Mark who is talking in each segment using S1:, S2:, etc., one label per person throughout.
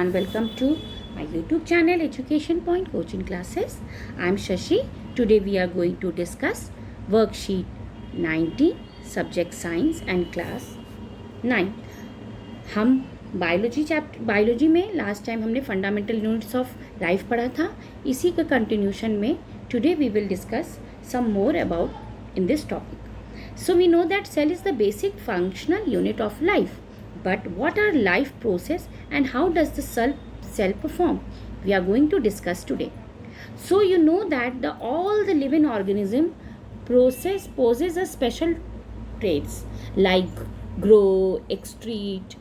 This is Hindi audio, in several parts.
S1: and welcome to my YouTube channel Education Point Coaching Classes. I am Shashi. Today we are going to discuss worksheet 19 subject science and class 9. हम बायोलॉजी में लास्ट टाइम हमने फंडामेंटल यूनिट्स ऑफ लाइफ पढ़ा था. इसी का कंटिन्यूशन में today we will discuss some more about in this topic. So we know that cell is the basic functional unit of life. But what are life process and how does the cell perform? We are going to discuss today. So you know that all the living organism process poses a special traits like grow, excrete,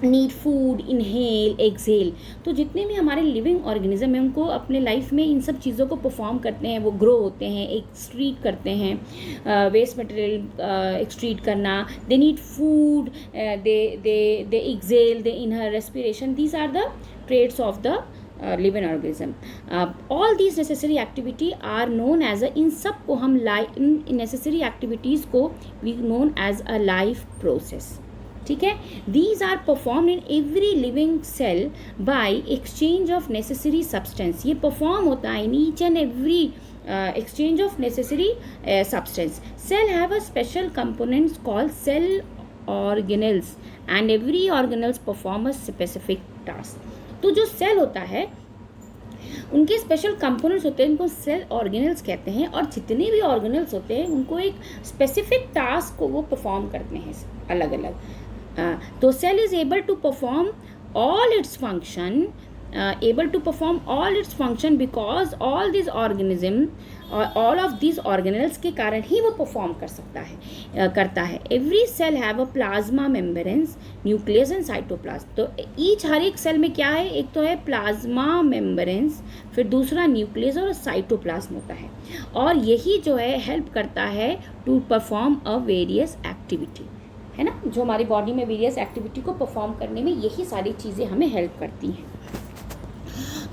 S1: need food, inhale, exhale. तो जितने भी हमारे लिविंग ऑर्गेनिज्म हैं उनको अपने लाइफ में इन सब चीज़ों को परफॉर्म करते हैं. वो ग्रो होते हैं, एक्सट्रीट करते हैं, वेस्ट मटेरियल एक्सट्रीट करना, they need food, they exhale, they inhale, respiration. These are the trades of the living organism. All these necessary activity are known as इन सब को हम इन नेसेसरी एक्टिविटीज़ को we known as a life process. ठीक है. These are perform in every living cell by exchange of necessary substance. ये परफॉर्म होता है in each and every exchange of necessary substance. Cell have a special components called cell organelles and every organelles perform a specific task. तो जो सेल होता है उनके स्पेशल कंपोनेंट्स होते हैं, उनको सेल ऑर्गेनल्स कहते हैं. और जितने भी ऑर्गेनल्स होते हैं उनको एक स्पेसिफिक टास्क को वो परफॉर्म करते हैं अलग अलग. तो cell is able to perform all its function because all these organism और all of these organelles के कारण ही वो परफॉर्म करता है. Every cell have a plasma membranes, nucleus and cytoplasm. तो हर एक सेल में क्या है, एक तो है प्लाज्मा मेम्ब्रेन्स, फिर दूसरा न्यूक्लियस और साइटोप्लाज्म होता है. और यही जो है हेल्प करता है to perform a various activity, है ना. जो हमारी बॉडी में वेरियस एक्टिविटी को परफॉर्म करने में यही सारी चीज़ें हमें हेल्प करती हैं.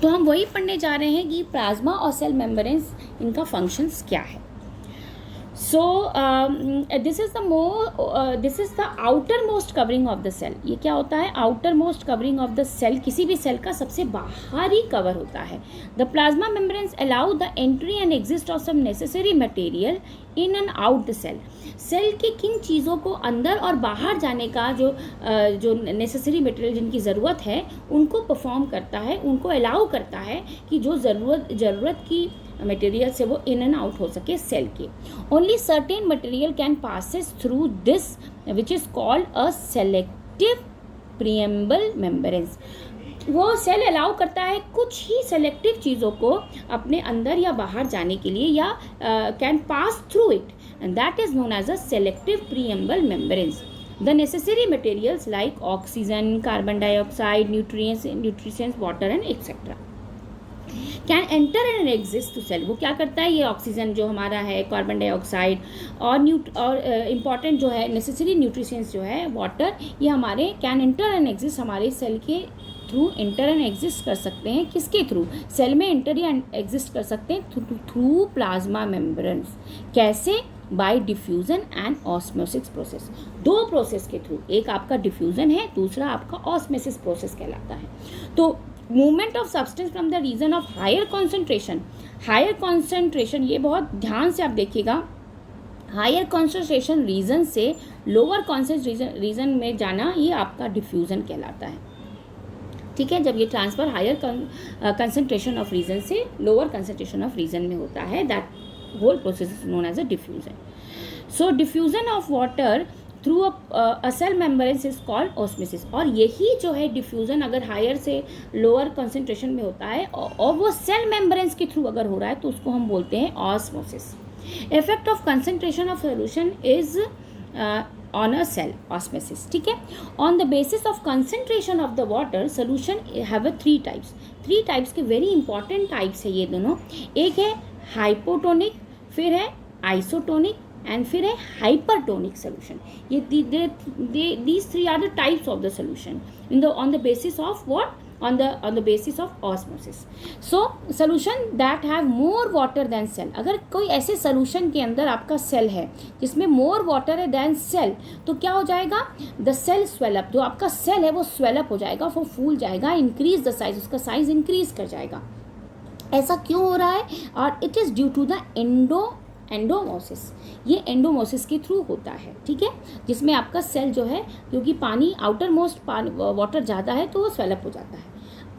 S1: तो हम वही पढ़ने जा रहे हैं कि प्लाज्मा और सेल मेम्ब्रेन्स इनका फंक्शंस क्या है. So this is the outer most covering of the cell. ये क्या होता है, outer most covering of the cell. किसी भी सेल का सबसे बाहरी कवर होता है. The plasma membranes allow the entry and exist of some necessary material in and out the cell. Cell के किन चीज़ों को अंदर और बाहर जाने का जो नेसेसरी मटेरियल जिनकी ज़रूरत है उनको परफॉर्म करता है, उनको अलाउ करता है कि जो ज़रूरत की मटेरियल से वो इन एंड आउट हो सके सेल के. Only certain material can passes through this which is called a selective preamble membranes. वो सेल अलाउ करता है कुछ ही सेलेक्टिव चीज़ों को अपने अंदर या बाहर जाने के लिए, या can pass through it, and that is known as a selective preamble membranes. The necessary materials like oxygen, carbon dioxide, nutrients, water and etc. can enter and exist to cell. वो क्या करता है, ये ऑक्सीजन जो हमारा है, कार्बन डाइऑक्साइड और इम्पॉर्टेंट जो है नेसेसरी न्यूट्रिशंस जो है, वाटर, ये हमारे कैन एंटर एंड एग्जिस्ट, हमारे सेल के थ्रू एंटर एंड एग्जिस्ट कर सकते हैं. किसके थ्रू, सेल में एंटर या एग्जिस्ट कर सकते हैं थ्रू प्लाज्मा मेम्ब्रेन्स. कैसे, by diffusion and osmosis process. दो प्रोसेस के थ्रू, एक आपका डिफ्यूज़न है, दूसरा आपका ऑस्मोसिस प्रोसेस कहलाता है. तो movement of substance from the region of higher concentration, ये बहुत ध्यान से आप देखिएगा, हायर कॉन्सेंट्रेशन रीजन से लोअर कॉन्सेंट्रेशन रीजन में जाना, ये आपका डिफ्यूज़न कहलाता है. ठीक है. जब ये transfer higher concentration of region से लोअर कंसंट्रेशन ऑफ रीजन में होता है, that whole process is known as a diffusion. So diffusion of water through a cell membrane is called osmosis. और यही जो है डिफ्यूज़न अगर हायर से लोअर कंसंट्रेशन में होता है और वो सेल मेम्ब्रेन्स के थ्रू अगर हो रहा है तो उसको हम बोलते हैं osmosis. Effect of concentration of solution is on a cell, osmosis. ठीक है. On the basis of concentration of the water, solution have a three types के very important types है ये दोनों. एक है हाइपोटोनिक, फिर है आइसोटोनिक एंड फिर है हाइपरटोनिक सोल्यूशन. ये these three are the types of the solution on the basis of what, on the basis of osmosis. So solution that have more water than cell, अगर कोई ऐसे solution के अंदर आपका cell है जिसमें more water है than cell, तो क्या हो जाएगा, the cell swell up, जो आपका cell है वो swell up हो जाएगा, वो फूल जाएगा, increase the size, उसका size increase कर जाएगा. ऐसा क्यों हो रहा है, और it is due to the endosmosis, ये एंडोमोसिस के थ्रू होता है, ठीक है, जिसमें आपका सेल जो है, क्योंकि पानी आउटर मोस्ट वाटर ज़्यादा है तो वो स्वेलअप हो जाता है,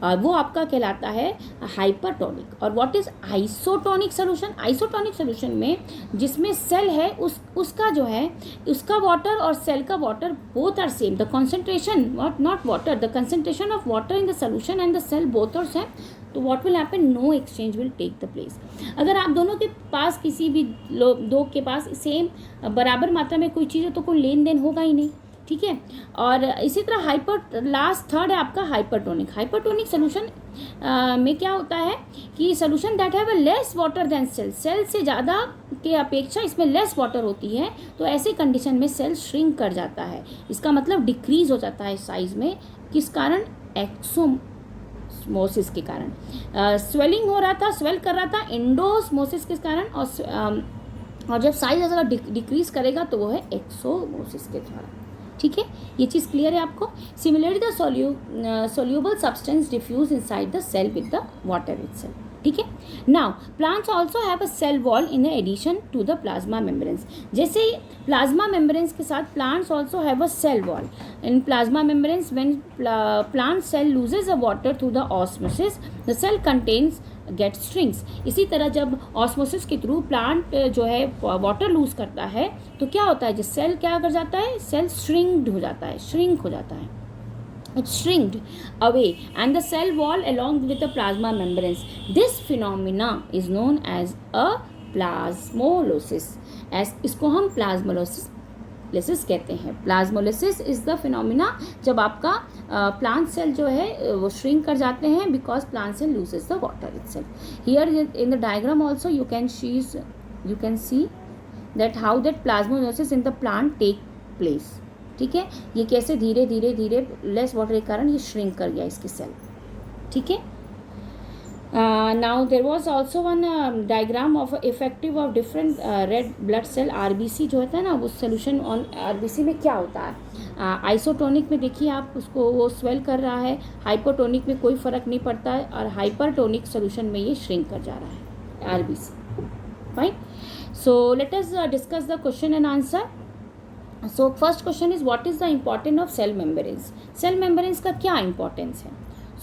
S1: और वो आपका कहलाता है हाइपरटोनिक. और what is isotonic solution, isotonic solution में जिसमें सेल है उसका जो है, उसका वाटर और सेल का water both are same, the concentration not water, the concentration of water in the solution and the cell both are same, तो what will happen, no exchange will take the place. अगर आप दोनों के पास किसी भी दो के पास सेम बराबर मात्रा में कोई चीज़ है तो कोई लेन देन होगा ही नहीं, ठीक है. और इसी तरह लास्ट थर्ड है आपका हाइपरटोनिक. हाइपरटोनिक सोल्यूशन में क्या होता है कि solution that have a less water than cell, cell से ज़्यादा के अपेक्षा इसमें लेस वाटर होती है, तो ऐसे कंडीशन में सेल श्रिंक कर जाता है, इसका मतलब डिक्रीज हो जाता है साइज में. किस कारण, एक्सोमोसिस के कारण. स्वेलिंग हो रहा था, स्वेल कर रहा था एंडोस्मोसिस के कारण, और जब साइज ज़्यादा डिक्रीज करेगा तो वो है एक्सोमोसिस के द्वारा, ठीक है. ये चीज़ क्लियर है आपको. Similarly the soluble substance diffuse inside the cell with the water itself, ठीक है. Now plants also have a cell wall in addition to the plasma membranes. जैसे प्लाज्मा मेम्ब्रेन्स के साथ plants also have a cell wall. In plasma membranes when plant cell loses a water through the osmosis, the cell contents get strings. इसी तरह जब ऑस्मोसिस के थ्रू प्लांट जो है वाटर लूज करता है तो क्या होता है, जो सेल क्या कर जाता है, सेल श्रिंक्ड हो जाता है, श्रिंक हो जाता है, it's shrinked away and the cell wall along with the plasma membranes. This phenomena is known as a plasmolysis. as इसको हम प्लाज्मोलिसिस कहते हैं. प्लाज्मोलिसिस इज द फिनोमिना जब आपका प्लांट सेल जो है वो श्रिंक कर जाते हैं because plant cell loses the water itself. Here in the diagram also you can see that how that plasmolysis in the plant take place, ठीक है. ये कैसे धीरे धीरे धीरे लेस वाटर के कारण ये श्रिंक कर गया इसके सेल, ठीक है. Now there was also one diagram of effective of different red blood cell. RBC जो होता है ना, वो सोल्यूशन ऑन आरबीसी में क्या होता है, आइसोटोनिक में देखिए आप उसको वो स्वेल कर रहा है, हाइपोटोनिक में कोई फ़र्क नहीं पड़ता है, और हाइपरटोनिक सोल्यूशन में ये श्रिंक कर जा रहा है RBC. Fine. So let us discuss the question and answer. So first question is what is the importance of cell membranes? Cell membranes का क्या importance है?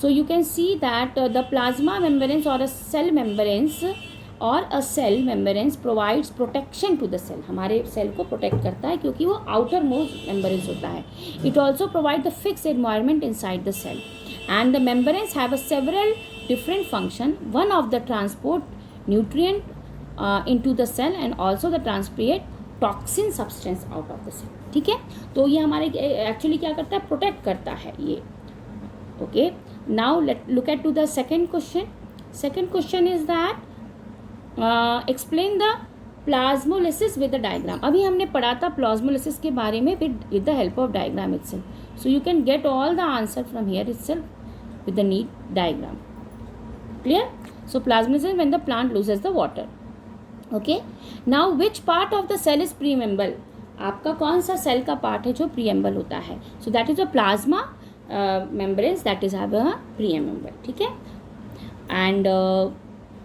S1: So you can see that the plasma membranes or a cell membranes or a cell membranes provides protection to the cell. हमारे सेल को प्रोटेक्ट करता है क्योंकि वो outer most membranes होता है. It also provide the fixed environment inside the cell. And the membranes have a several different function. One of the transport nutrient into the cell and also the transport toxin substance out of the cell, ठीक है. तो ये हमारे एक्चुअली क्या करता है, प्रोटेक्ट करता है ये. Okay. Now let look at to the second question. Second question is that explain the plasmolysis with the diagram. अभी हमने पढ़ा था प्लाज्मोलिसिस के बारे में with the help of diagram itself. So you can get all the answer from here itself with the need diagram. Clear. So plasmolysis when the plant loses the water. Okay. Now which part of the cell is permeable. आपका कौन सा सेल का पार्ट है जो प्रीएम्बल होता है. So that is a plasma membranes that is have a permeable, ठीक है. And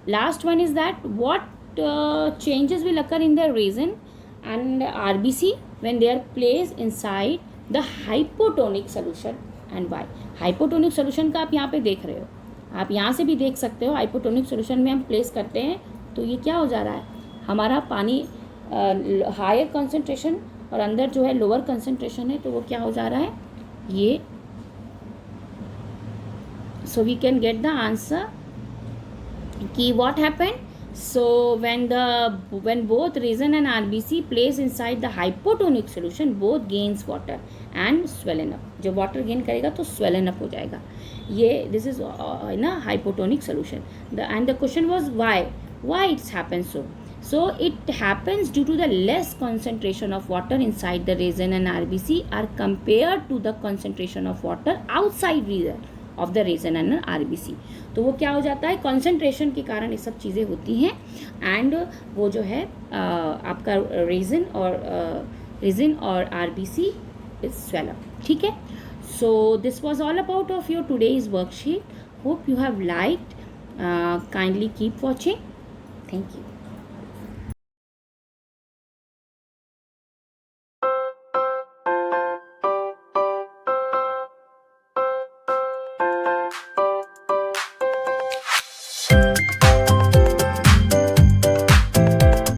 S1: last one is that what changes will occur in the region and RBC when they are placed inside the hypotonic solution and why. Hypotonic solution का आप यहाँ पे देख रहे हो, आप यहाँ से भी देख सकते हो. हाइपोटोनिक सोल्यूशन में हम प्लेस करते हैं तो ये क्या हो जा रहा है, हमारा पानी हायर कंसंट्रेशन और अंदर जो है लोअर कंसंट्रेशन है, तो वो क्या हो जा रहा है ये. So we can get the answer कि what happened. So when both resin and RBC place inside the hypotonic solution, both gains water and swellen up. जब वाटर गेन करेगा तो swellen up हो जाएगा. ये दिस इज ना hypotonic solution. And the question was why it's happened so it happens due to the less concentration of water inside the resin and RBC are compared to the concentration of water outside resin of the region and RBC. तो वो क्या हो जाता है, कॉन्सेंट्रेशन के कारण ये सब चीज़ें होती हैं एंड वो जो है आपका रेजिन और आरबीसी इज स्वेल अप। ठीक है, so this was all about of your today's worksheet. Hope you have liked. Kindly keep watching. Thank you.